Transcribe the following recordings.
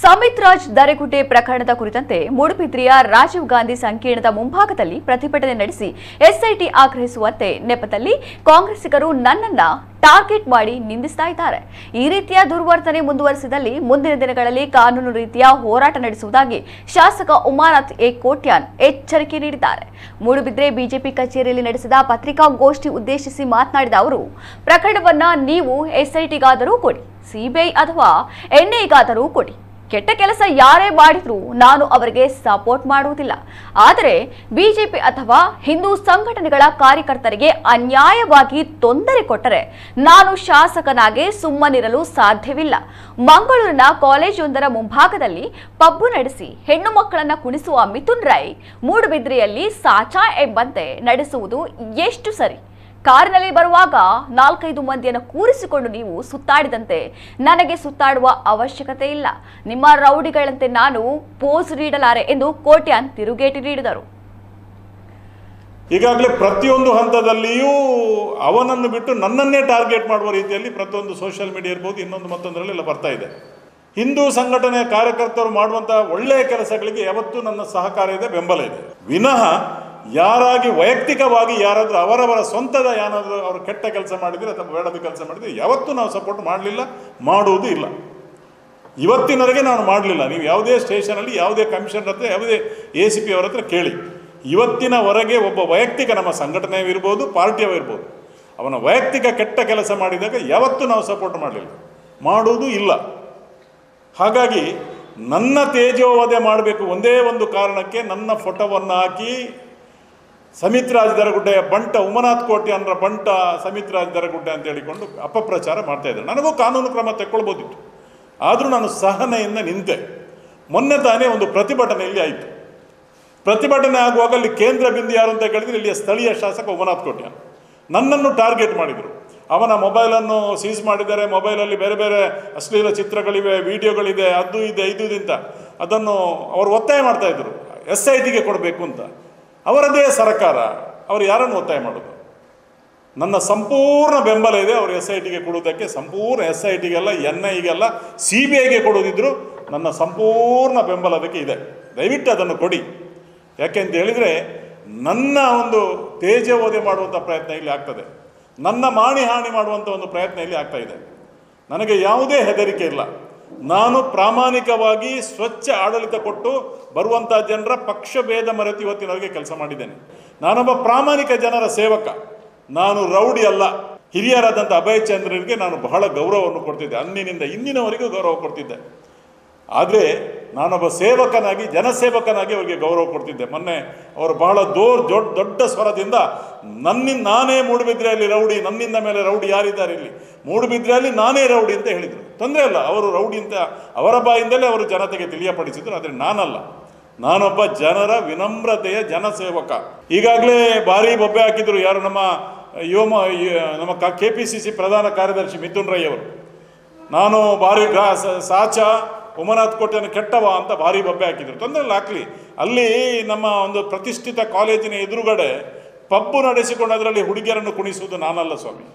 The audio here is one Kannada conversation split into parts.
ಸಮಿತ್ ರಾಜ್ ದರೆಗುಡ್ಡೆ ಪ್ರಕರಣದ ಕುರಿತಂತೆ ಮೂಡುಬಿದ್ರೆಯ ರಾಜೀವ್ ಗಾಂಧಿ ಸಂಕೀರ್ಣದ ಮುಂಭಾಗದಲ್ಲಿ ಪ್ರತಿಭಟನೆ ನಡೆಸಿ ಎಸ್ಐಟಿ ಆಗ್ರಹಿಸುವಂತೆ ನೆಪದಲ್ಲಿ ಕಾಂಗ್ರೆಸ್ಸಿಗರು ನನ್ನನ್ನ ಟಾರ್ಗೆಟ್ ಮಾಡಿ ನಿಂದಿಸ್ತಾ ಇದ್ದಾರೆ. ಈ ರೀತಿಯ ದುರ್ವರ್ತನೆ ಮುಂದುವರಿಸಿದಲ್ಲಿ ಮುಂದಿನ ದಿನಗಳಲ್ಲಿ ಕಾನೂನು ರೀತಿಯ ಹೋರಾಟ ನಡೆಸುವುದಾಗಿ ಶಾಸಕ ಉಮಾನಾಥ್ ಎ ಕೋಟ್ಯಾನ್ ಎಚ್ಚರಿಕೆ ನೀಡಿದ್ದಾರೆ. ಮೂಡುಬಿದ್ರೆ ಬಿಜೆಪಿ ಕಚೇರಿಯಲ್ಲಿ ನಡೆಸಿದ ಪತ್ರಿಕಾಗೋಷ್ಠಿ ಉದ್ದೇಶಿಸಿ ಮಾತನಾಡಿದ ಅವರು, ಪ್ರಕರಣವನ್ನ ನೀವು ಎಸ್ಐಟಿಗಾದರೂ ಕೊಡಿ, ಸಿಬಿಐ ಅಥವಾ ಎನ್ಐಗಾದರೂ ಕೊಡಿ. ಕೆಟ್ಟ ಕೆಲಸ ಯಾರೇ ಮಾಡಿದ್ರೂ ನಾನು ಅವರಿಗೆ ಸಪೋರ್ಟ್ ಮಾಡುವುದಿಲ್ಲ. ಆದರೆ ಬಿಜೆಪಿ ಅಥವಾ ಹಿಂದೂ ಸಂಘಟನೆಗಳ ಕಾರ್ಯಕರ್ತರಿಗೆ ಅನ್ಯಾಯವಾಗಿ ತೊಂದರೆ ಕೊಟ್ಟರೆ ನಾನು ಶಾಸಕನಾಗಿ ಸುಮ್ಮನಿರಲು ಸಾಧ್ಯವಿಲ್ಲ. ಮಂಗಳೂರಿನ ಕಾಲೇಜೊಂದರ ಮುಂಭಾಗದಲ್ಲಿ ಪಬ್ಬು ನಡೆಸಿ ಹೆಣ್ಣು ಮಕ್ಕಳನ್ನ ಕುಣಿಸುವ ಮಿಥುನ್ ರೈ ಮೂಡುಬಿದ್ರೆಯಲ್ಲಿ ಸಾಚಾ ಎಂಬಂತೆ ನಡೆಸುವುದು ಎಷ್ಟು ಸರಿ? ಕಾರಿನಲ್ಲಿ ಬರುವಾಗ 4-5 ಮಂದಿಯನ್ನು ಕೂರಿಸಿಕೊಂಡು ನೀವು ಸುತ್ತಾಡಿದಂತೆ ನನಗೆ ಸುತ್ತಾಡುವ ಅವಶ್ಯಕತೆ ಇಲ್ಲ. ನಿಮ್ಮ ರೌಡಿಗಳಂತೆ ನಾನು ಪೋಸ್ ನೀಡಲಾರೆ ಎಂದು ಕೋಟ್ಯಾನ್ ತಿರುಗೇಟು ನೀಡಿದರು. ಈಗಾಗಲೇ ಪ್ರತಿಯೊಂದು ಹಂತದಲ್ಲಿಯೂ ಅವನನ್ನು ಬಿಟ್ಟು ನನ್ನನ್ನೇ ಟಾರ್ಗೆಟ್ ಮಾಡುವ ರೀತಿಯಲ್ಲಿ ಪ್ರತಿಯೊಂದು ಸೋಷಿಯಲ್ ಮೀಡಿಯಾ ಇರ್ಬೋದು, ಇನ್ನೊಂದು ಮತ್ತೊಂದರಲ್ಲೆಲ್ಲ ಬರ್ತಾ ಇದೆ. ಹಿಂದೂ ಸಂಘಟನೆಯ ಕಾರ್ಯಕರ್ತರು ಮಾಡುವಂಥ ಒಳ್ಳೆಯ ಕೆಲಸಗಳಿಗೆ ಯಾವತ್ತೂ ನನ್ನ ಸಹಕಾರ ಇದೆ, ಬೆಂಬಲ ಇದೆ. ವಿನಃ ಯಾರಾಗಿ ವೈಯಕ್ತಿಕವಾಗಿ ಯಾರಾದರೂ ಅವರವರ ಸ್ವಂತದ ಏನಾದರೂ ಅವರು ಕೆಟ್ಟ ಕೆಲಸ ಮಾಡಿದರೆ ಅಥವಾ ಬೇಡದ ಕೆಲಸ ಮಾಡಿದರೆ ಯಾವತ್ತೂ ನಾವು ಸಪೋರ್ಟ್ ಮಾಡಲಿಲ್ಲ, ಮಾಡುವುದೂ ಇಲ್ಲ. ಇವತ್ತಿನವರೆಗೆ ನಾನು ಮಾಡಲಿಲ್ಲ. ನೀವು ಯಾವುದೇ ಸ್ಟೇಷನಲ್ಲಿ ಯಾವುದೇ ಕಮಿಷನರ್ ಹತ್ರ ಯಾವುದೇ ACP ಅವರ ಹತ್ರ ಕೇಳಿ, ಇವತ್ತಿನವರೆಗೆ ಒಬ್ಬ ವೈಯಕ್ತಿಕ ನಮ್ಮ ಸಂಘಟನೆಯಿರ್ಬೋದು, ಪಾರ್ಟಿಯವಿರ್ಬೋದು, ಅವನ ವೈಯಕ್ತಿಕ ಕೆಟ್ಟ ಕೆಲಸ ಮಾಡಿದಾಗ ಯಾವತ್ತೂ ನಾವು ಸಪೋರ್ಟ್ ಮಾಡಲಿಲ್ಲ, ಮಾಡುವುದೂ ಇಲ್ಲ. ಹಾಗಾಗಿ ನನ್ನ ತೇಜೋವಧೆ ಮಾಡಬೇಕು ಒಂದೇ ಒಂದು ಕಾರಣಕ್ಕೆ ನನ್ನ ಫೋಟೋವನ್ನು ಹಾಕಿ ಸಮಿತ್ ರಾಜ್ ದರಗುಡ್ಡೆಯ ಬಂಟ ಉಮಾನಾಥ್ ಕೋಟ್ಯಾನ್ರ ಬಂಟ ಸಮಿತ್ ರಾಜ್ ದರಗುಡ್ಡೆ ಅಂತ ಹೇಳಿಕೊಂಡು ಅಪಪ್ರಚಾರ ಮಾಡ್ತಾ ಇದ್ದಾರೆ. ನನಗೂ ಕಾನೂನು ಕ್ರಮ ತೆಕ್ಕೊಳ್ಬೋದಿತ್ತು, ಆದರೂ ನಾನು ಸಹನೆಯಿಂದ ನಿಂತೆ. ಮೊನ್ನೆ ತಾನೇ ಒಂದು ಪ್ರತಿಭಟನೆಯಲ್ಲಿ ಆಯಿತು. ಪ್ರತಿಭಟನೆ ಆಗುವಾಗ ಅಲ್ಲಿ ಕೇಂದ್ರ ಬಿಂದು ಯಾರು ಅಂತ ಹೇಳಿದರೆ ಇಲ್ಲಿಯ ಸ್ಥಳೀಯ ಶಾಸಕ ಉಮಾನಾಥ್ ಕೋಟ್ಯಾನ್ ನನ್ನನ್ನು ಟಾರ್ಗೆಟ್ ಮಾಡಿದರು. ಅವನ ಮೊಬೈಲನ್ನು ಸೀಸ್ ಮಾಡಿದ್ದಾರೆ, ಮೊಬೈಲಲ್ಲಿ ಬೇರೆ ಬೇರೆ ಅಶ್ಲೀಲ ಚಿತ್ರಗಳಿವೆ, ವಿಡಿಯೋಗಳಿದೆ, ಅದು ಇದೆ ಇದು ಅಂತ ಅದನ್ನು ಅವರು ಒತ್ತಾಯ ಮಾಡ್ತಾಯಿದ್ರು SITಗೆ ಕೊಡಬೇಕು ಅಂತ. ಅವರದೇ ಸರ್ಕಾರ, ಅವರು ಯಾರನ್ನು ಒತ್ತಾಯ ಮಾಡೋದು? ನನ್ನ ಸಂಪೂರ್ಣ ಬೆಂಬಲ ಇದೆ ಅವರು SITಗೆ ಕೊಡುವುದಕ್ಕೆ. ಸಂಪೂರ್ಣ SITಗೆಲ್ಲ NIಗೆಲ್ಲ CBIಗೆ ಕೊಡೋದಿದ್ರು ನನ್ನ ಸಂಪೂರ್ಣ ಬೆಂಬಲ ಅದಕ್ಕೆ ಇದೆ. ದಯವಿಟ್ಟು ಅದನ್ನು ಕೊಡಿ. ಯಾಕೆಂತ ಹೇಳಿದರೆ ನನ್ನ ಒಂದು ತೇಜೋವಧೆ ಮಾಡುವಂಥ ಪ್ರಯತ್ನ ಇಲ್ಲಿ ಆಗ್ತದೆ, ನನ್ನ ಮಾಣಿಹಾನಿ ಮಾಡುವಂಥ ಒಂದು ಪ್ರಯತ್ನ ಇಲ್ಲಿ ಆಗ್ತಾ ಇದೆ. ನನಗೆ ಯಾವುದೇ ಹೆದರಿಕೆ ಇಲ್ಲ. ನಾನು ಪ್ರಾಮಾಣಿಕವಾಗಿ ಸ್ವಚ್ಛ ಆಡಳಿತ ಕೊಟ್ಟು ಬರುವಂಥ ಜನರ ಪಕ್ಷ ಭೇದ ಮರೆತು ಇವತ್ತಿನವರೆಗೆ ಕೆಲಸ ಮಾಡಿದ್ದೇನೆ. ನಾನೊಬ್ಬ ಪ್ರಾಮಾಣಿಕ ಜನರ ಸೇವಕ, ನಾನು ರೌಡಿ ಅಲ್ಲ. ಹಿರಿಯರಾದಂಥ ಅಭಯ್ ಚಂದ್ರನಿಗೆ ನಾನು ಬಹಳ ಗೌರವವನ್ನು ಕೊಡ್ತಿದ್ದೆ, ಅಂದಿನಿಂದ ಇಂದಿನವರೆಗೂ ಗೌರವ ಕೊಡ್ತಿದ್ದೆ. ಆದರೆ ನಾನೊಬ್ಬ ಸೇವಕನಾಗಿ, ಜನಸೇವಕನಾಗಿ ಅವರಿಗೆ ಗೌರವ ಕೊಡ್ತಿದ್ದೆ. ಮೊನ್ನೆ ಅವರು ಬಹಳ ದೊಡ್ಡ ಸ್ವರದಿಂದ ನಾನೇ ಮೂಡುಬಿದ್ರೆಯಲ್ಲಿ ರೌಡಿ, ನನ್ನಿಂದ ಮೇಲೆ ರೌಡಿ ಯಾರಿದ್ದಾರೆ ಇಲ್ಲಿ, ಮೂಡುಬಿದ್ರೆಯಲ್ಲಿ ನಾನೇ ರೌಡಿ ಅಂತ ಹೇಳಿದರು. ತೊಂದರೆ ಇಲ್ಲ, ಅವರು ರೌಡಿ ಅಂತ ಅವರ ಬಾಯಿಂದಲೇ ಅವರು ಜನತೆಗೆ ತಿಳಿಯಪಡಿಸಿದರು. ಆದರೆ ನಾನಲ್ಲ, ನಾನೊಬ್ಬ ಜನರ ವಿನಮ್ರತೆಯ ಜನಸೇವಕ. ಈಗಾಗಲೇ ಭಾರಿ ಬೊಬ್ಬೆ ಹಾಕಿದರು ಯಾರು, ನಮ್ಮ KPCC ಪ್ರಧಾನ ಕಾರ್ಯದರ್ಶಿ ಮಿಥುನ್ ರೈ ಅವರು. ನಾನು ಭಾರಿ ಸಾಚ ಉಮಾನಾಥ್ ಕೋಟ್ಯಾನ್ ಕೆಟ್ಟವ ಅಂತ ಭಾರಿ ಬೊಬ್ಬೆ ಹಾಕಿದರು. ತೊಂದರೆ ಇಲ್ಲ, ಹಾಕಲಿ. ಅಲ್ಲಿ ನಮ್ಮ ಒಂದು ಪ್ರತಿಷ್ಠಿತ ಕಾಲೇಜಿನ ಎದುರುಗಡೆ ಪಬ್ಬು ನಡೆಸಿಕೊಂಡು ಅದರಲ್ಲಿ ಹುಡುಗಿಯರನ್ನು ಕುಣಿಸುವುದು ನಾನಲ್ಲ ಸ್ವಾಮಿ,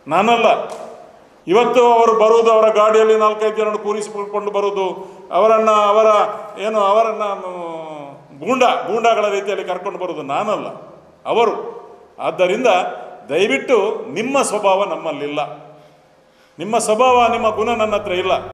ನಾನಲ್ಲ. ಇವತ್ತು ಅವರು ಬರುವುದು, ಅವರ ಗಾಡಿಯಲ್ಲಿ 4-5 ಜನರನ್ನು ಕೂರಿಸಿಕೊಂಡು ಬರುವುದು, ಅವರನ್ನು ಗೂಂಡಾಗಳ ರೀತಿಯಲ್ಲಿ ಕರ್ಕೊಂಡು ಬರುವುದು ನಾನಲ್ಲ, ಅವರು. ಆದ್ದರಿಂದ ದಯವಿಟ್ಟು ನಿಮ್ಮ ಸ್ವಭಾವ ನಮ್ಮಲ್ಲಿಲ್ಲ, ನಿಮ್ಮ ಸ್ವಭಾವ, ನಿಮ್ಮ ಗುಣ ನನ್ನ ಹತ್ರ ಇಲ್ಲ.